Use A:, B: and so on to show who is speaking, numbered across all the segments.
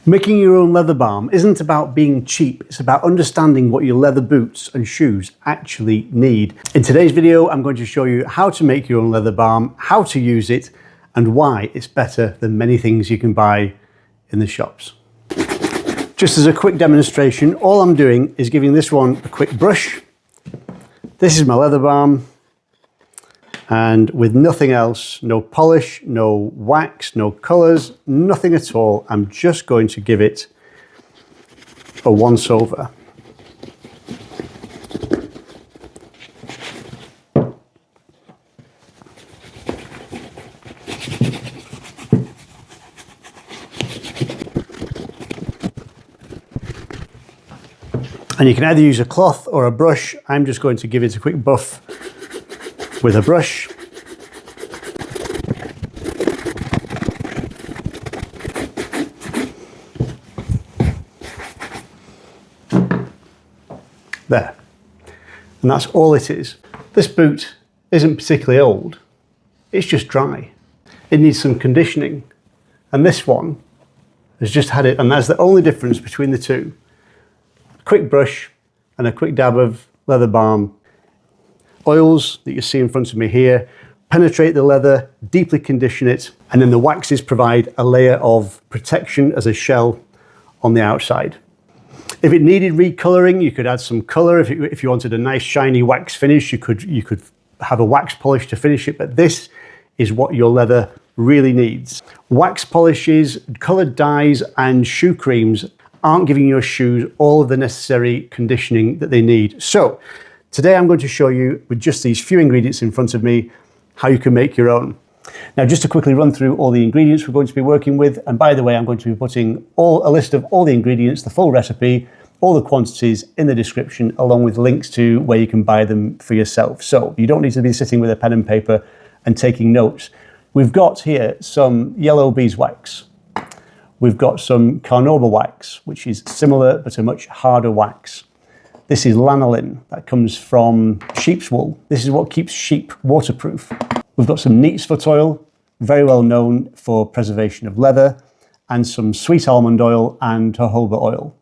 A: Making your own leather balm isn't about being cheap, it's about understanding what your leather boots and shoes actually need. In today's video, I'm going to show you how to make your own leather balm, how to use it, and why it's better than many things you can buy in the shops. Just as a quick demonstration, all I'm doing is giving this one a quick brush. This is my leather balm. And with nothing else, no polish, no wax, no colours, nothing at all, I'm just going to give it a once over. And you can either use a cloth or a brush. I'm just going to give it a quick buff with a brush. There. And that's all it is. This boot isn't particularly old, it's just dry. It needs some conditioning. And this one has just had it, and that's the only difference between the two. A quick brush and a quick dab of leather balm. Oils that you see in front of me here penetrate the leather, deeply condition it, and then the waxes provide a layer of protection as a shell on the outside. If it needed recoloring, you could add some color. If you wanted a nice shiny wax finish, you could have a wax polish to finish it, but this is what your leather really needs. Wax polishes, colored dyes, and shoe creams aren't giving your shoes all of the necessary conditioning that they need. So today I'm going to show you, with just these few ingredients in front of me, how you can make your own. Now, just to quickly run through all the ingredients we're going to be working with, and by the way, I'm going to be putting a list of all the ingredients, the full recipe, all the quantities in the description, along with links to where you can buy them for yourself. So you don't need to be sitting with a pen and paper and taking notes. We've got here some yellow beeswax. We've got some carnauba wax, which is similar but a much harder wax. This is lanolin that comes from sheep's wool. This is what keeps sheep waterproof. We've got some neat's foot oil, very well known for preservation of leather, and some sweet almond oil and jojoba oil.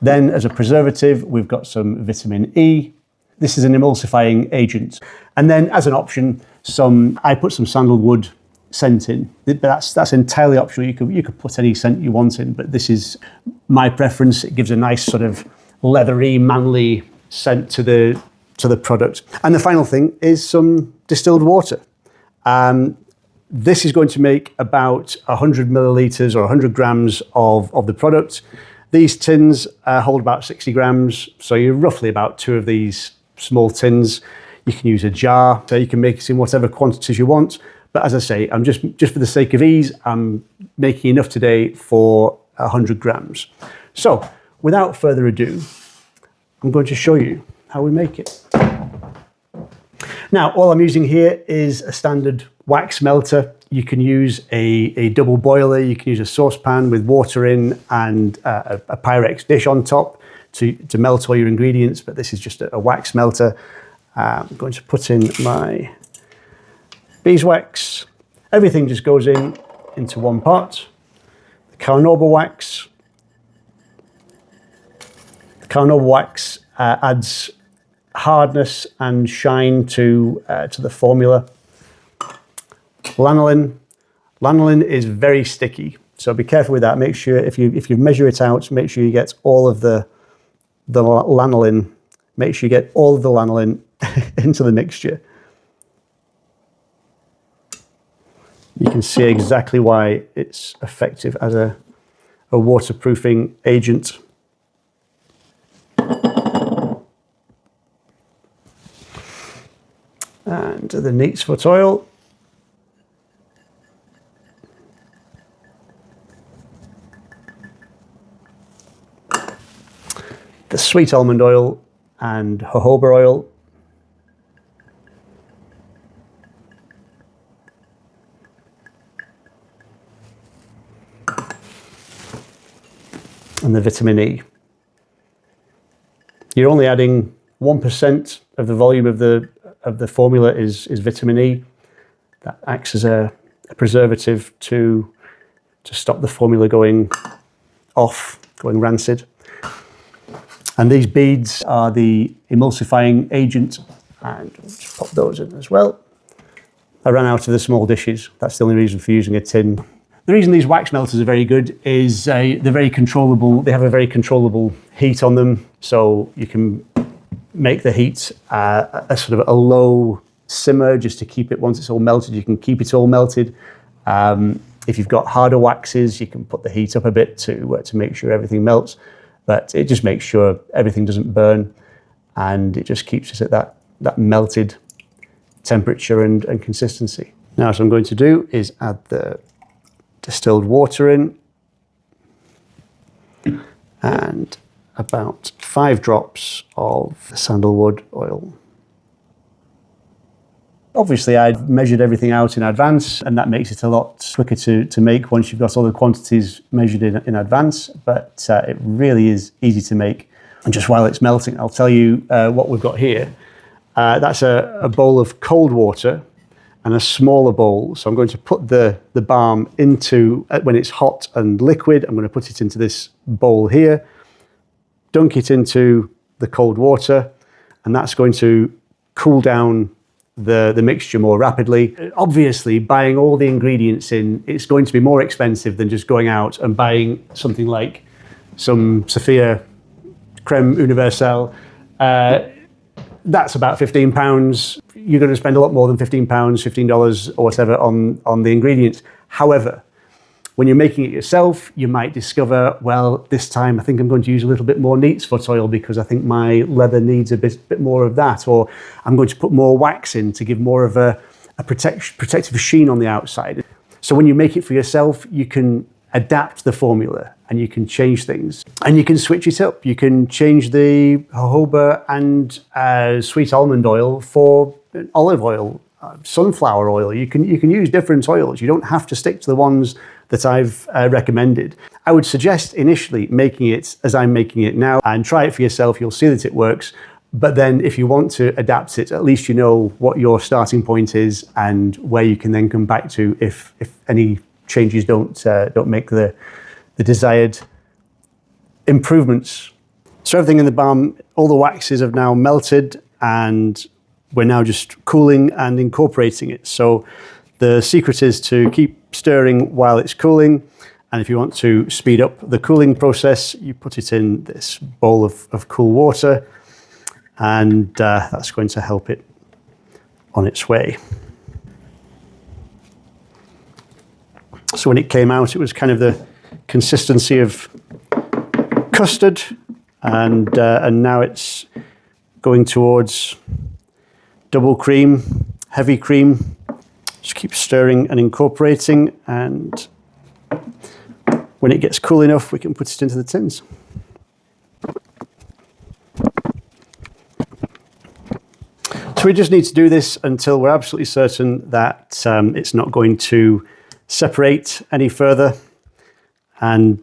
A: Then as a preservative, we've got some vitamin E. This is an emulsifying agent. And then as an option, I put some sandalwood scent in. But that's entirely optional. You could put any scent you want in, but this is my preference. It gives a nice sort of leathery, manly scent to the product. And the final thing is some distilled water. This is going to make about 100 milliliters or 100 grams of the product. These tins hold about 60 grams, so you're roughly about 2 of these small tins. You can use a jar, so you can make it in whatever quantities you want. But as I say, I'm just for the sake of ease, I'm making enough today for 100 grams. So without further ado, I'm going to show you how we make it. Now, all I'm using here is a standard wax melter. You can use a double boiler, you can use a saucepan with water in and a Pyrex dish on top to melt all your ingredients, but this is just a wax melter. I'm going to put in my beeswax. Everything just goes into one pot. The carnauba wax. The carnauba wax adds hardness and shine to the formula. Lanolin. Lanolin is very sticky, so be careful with that. Make sure if you measure it out, make sure you get all of the lanolin. Make sure you get all of the lanolin into the mixture. You can see exactly why it's effective as a waterproofing agent. And the neat's foot oil. The sweet almond oil and jojoba oil. And the vitamin E. You're only adding 1% of the volume of the formula is vitamin E. That acts as a preservative to to stop the formula going off, going rancid. And these beads are the emulsifying agent, and we'll just pop those in as well. I ran out of the small dishes. That's the only reason for using a tin. The reason these wax melters are very good is they're very controllable. They have a very controllable heat on them, so you can make the heat a sort of a low simmer just to keep it, once it's all melted, you can keep it all melted. If you've got harder waxes, you can put the heat up a bit to make sure everything melts, but it just makes sure everything doesn't burn, and it just keeps us at that melted temperature and consistency. Now, what I'm going to do is add the distilled water in, and about 5 drops of sandalwood oil. Obviously, I'd measured everything out in advance, and that makes it a lot quicker to make once you've got all the quantities measured in advance, but it really is easy to make. And just while it's melting, I'll tell you what we've got here. That's a bowl of cold water and a smaller bowl. So I'm going to put the balm into, when it's hot and liquid, I'm going to put it into this bowl here, dunk it into the cold water, and that's going to cool down the mixture more rapidly. Obviously, buying all the ingredients in, it's going to be more expensive than just going out and buying something like some Sophia Creme Universelle. That's about £15. You're going to spend a lot more than £15, $15 or whatever on the ingredients. However, when you're making it yourself, you might discover, well, this time I think I'm going to use a little bit more neat's foot oil because I think my leather needs a bit more of that, or I'm going to put more wax in to give more of a protective sheen on the outside. So when you make it for yourself, you can adapt the formula and you can change things and you can switch it up. You can change the jojoba and sweet almond oil for olive oil, sunflower oil. You can use different oils. You don't have to stick to the ones that I've recommended. I would suggest initially making it as I'm making it now and try it for yourself. You'll see that it works. But then if you want to adapt it, at least you know what your starting point is and where you can then come back to if any changes don't make the desired improvements. So everything in the balm, all the waxes have now melted, and we're now just cooling and incorporating it. So the secret is to keep stirring while it's cooling, and if you want to speed up the cooling process, you put it in this bowl of cool water, and that's going to help it on its way. So when it came out, it was kind of the consistency of custard, and now it's going towards double cream, heavy cream. Just keep stirring and incorporating, and when it gets cool enough, we can put it into the tins. So we just need to do this until we're absolutely certain that it's not going to separate any further, and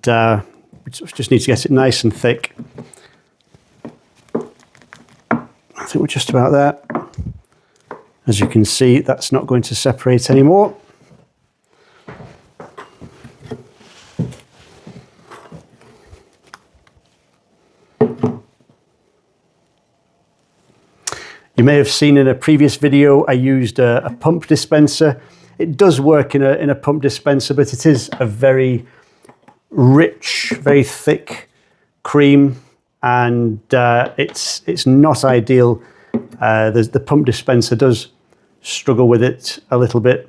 A: we just need to get it nice and thick. I think we're just about there. As you can see, that's not going to separate anymore. You may have seen in a previous video, I used a pump dispenser. It does work in a pump dispenser, but it is a very rich, very thick cream, and it's not ideal. The pump dispenser does struggle with it a little bit.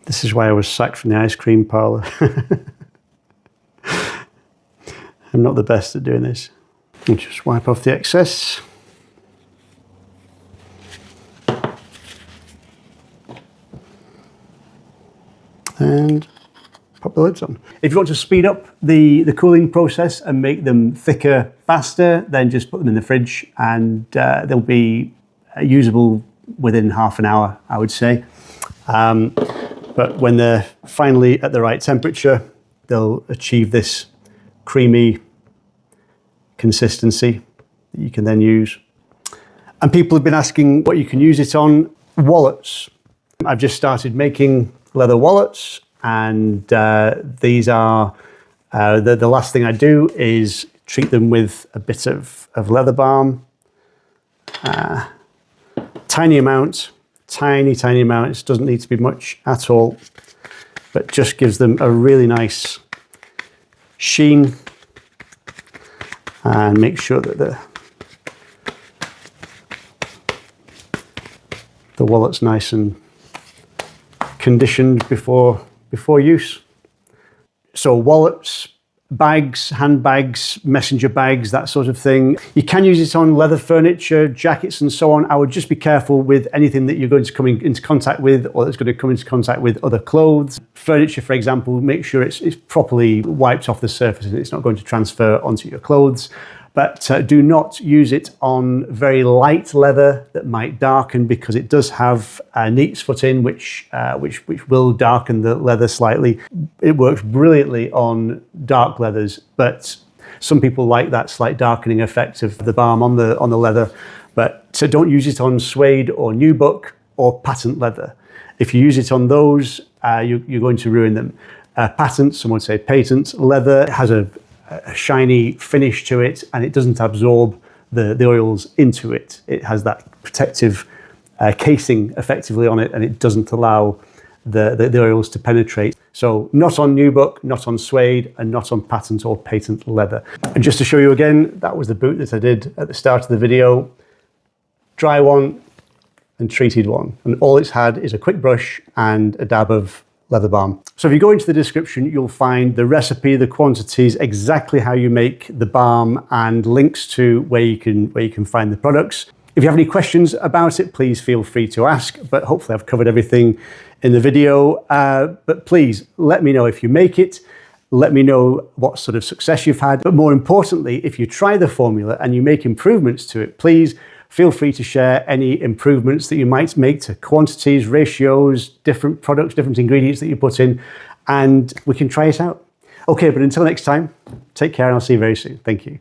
A: This is why I was sacked from the ice cream parlour. I'm not the best at doing this. And just wipe off the excess. And pop the lids on. If you want to speed up the cooling process and make them thicker faster, then just put them in the fridge, and they'll be usable within half an hour, I would say. But when they're finally at the right temperature, they'll achieve this creamy consistency that you can then use. And people have been asking what you can use it on. Wallets. I've just started making leather wallets, and these are, the last thing I do is treat them with a bit of leather balm. Tiny amount, tiny amount. It doesn't need to be much at all, but just gives them a really nice sheen, and make sure that the wallet's nice and conditioned before use. So wallets, bags, handbags, messenger bags, that sort of thing. You can use it on leather furniture, jackets and so on. I would just be careful with anything that you're going to come into contact with, or that's going to come into contact with other clothes. Furniture, for example, make sure it's properly wiped off the surface and it's not going to transfer onto your clothes. But do not use it on very light leather that might darken, because it does have neat's foot in, which will darken the leather slightly. It works brilliantly on dark leathers, but some people like that slight darkening effect of the balm on the leather. But so don't use it on suede or nubuck or patent leather. If you use it on those, you're going to ruin them. Patent, some would say patent leather, has a shiny finish to it, and it doesn't absorb the oils into it. It has that protective casing effectively on it, and it doesn't allow the oils to penetrate. So not on nubuck, not on suede, and not on patent or patent leather. And just to show you again, that was the boot that I did at the start of the video. Dry one and treated one. And all it's had is a quick brush and a dab of leather balm. So if you go into the description, you'll find the recipe, the quantities, exactly how you make the balm, and links to where you can find the products. If you have any questions about it, please feel free to ask, but hopefully I've covered everything in the video. But please let me know if you make it. Let me know what sort of success you've had. But more importantly, if you try the formula and you make improvements to it, please feel free to share any improvements that you might make to quantities, ratios, different products, different ingredients that you put in, and we can try it out. Okay, but until next time, take care and I'll see you very soon. Thank you.